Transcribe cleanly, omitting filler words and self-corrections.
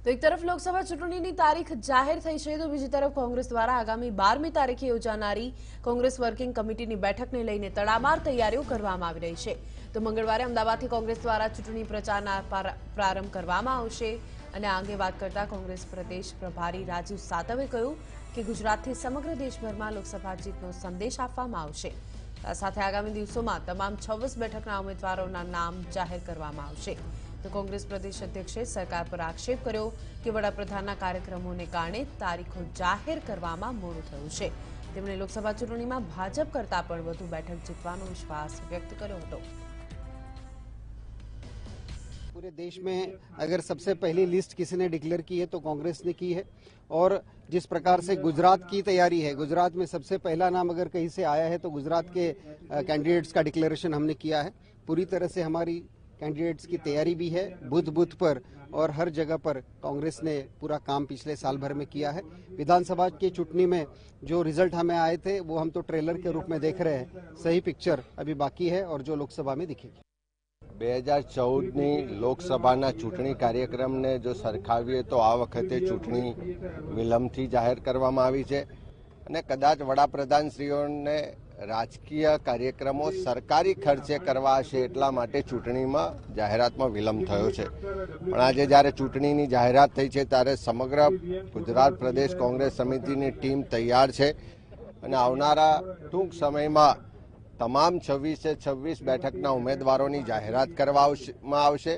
તો એક તરફ લોકસભા ચૂંટણીની તારીખ જાહેર થઈ છે તો બીજી તરફ કોંગ્રેસ દ્વારા આગામી 12મી તારીખે યોજાનારી કોંગ્રેસ વર્કિંગ કમિટીની બેઠકને લઈને તડામાર તૈયારીઓ કરવામાં આવી રહી છે। તો મંગળવારે અમદાવાદથી કોંગ્રેસ દ્વારા ચૂંટણી પ્રચારના પ્રારંભ કરવામાં આવશે અને આ અંગે વાત કરતા કોંગ્રેસ પ્રદેશ પ્રભારી રાજીવ સાતવે કહ્યું કે ગુજરાતથી સમગ્ર દેશભરમાં લોકસભા જીતનો સંદેશ આપવામાં આવશે। આ સાથે આગામી દિવસોમાં તમામ 26 બેઠકના ઉમેદવારોના નામ જાહેર કરવામાં આવશે। તો કોંગ્રેસ પ્રદેશ અધ્યક્ષે સરકાર પર આક્ષેપ કર્યો કે વડાપ્રધાનના કાર્યક્રમોને કારણે તારીખો જાહેર કરવામાં મોડું થયું છે। તેમણે લોકસભા ચૂંટણીમાં ભાજપ કરતા પણ વધુ બેઠક જીતવાનો વિશ્વાસ વ્યક્ત કર્યો હતો। पूरे देश में अगर सबसे पहली लिस्ट किसी ने डिक्लेयर की है तो कांग्रेस ने की है और जिस प्रकार से गुजरात की तैयारी है, गुजरात में सबसे पहला नाम अगर कहीं से आया है तो गुजरात के कैंडिडेट्स का डिक्लेरेशन हमने किया है। पूरी तरह से हमारी कैंडिडेट्स की तैयारी भी है। बूथ बूथ पर और हर जगह पर कांग्रेस ने पूरा काम पिछले साल भर में किया है। विधानसभा की चुनाव में जो रिजल्ट हमें आए थे वो हम तो ट्रेलर के रूप में देख रहे हैं, सही पिक्चर अभी बाकी है और जो लोकसभा में दिखेगी। 2014ની લોકસભાના ચૂંટણી કાર્યક્રમને જો સરખાવીએ તો આ વખતે ચૂંટણી વિલંબથી જાહેર કરવામાં આવી છે અને કદાચ વડાપ્રધાનશ્રીઓને રાજકીય કાર્યક્રમો સરકારી ખર્ચે કરવા હશે એટલા માટે ચૂંટણીમાં જાહેરાતમાં વિલંબ થયો છે। પણ આજે જ્યારે ચૂંટણીની જાહેરાત થઈ છે ત્યારે સમગ્ર ગુજરાત પ્રદેશ કોંગ્રેસ સમિતિની ટીમ તૈયાર છે અને આવનારા ટૂંક સમયમાં તમામ 26 બેઠકના ઉમેદવારોની જાહેરાત કરવામાં આવશે।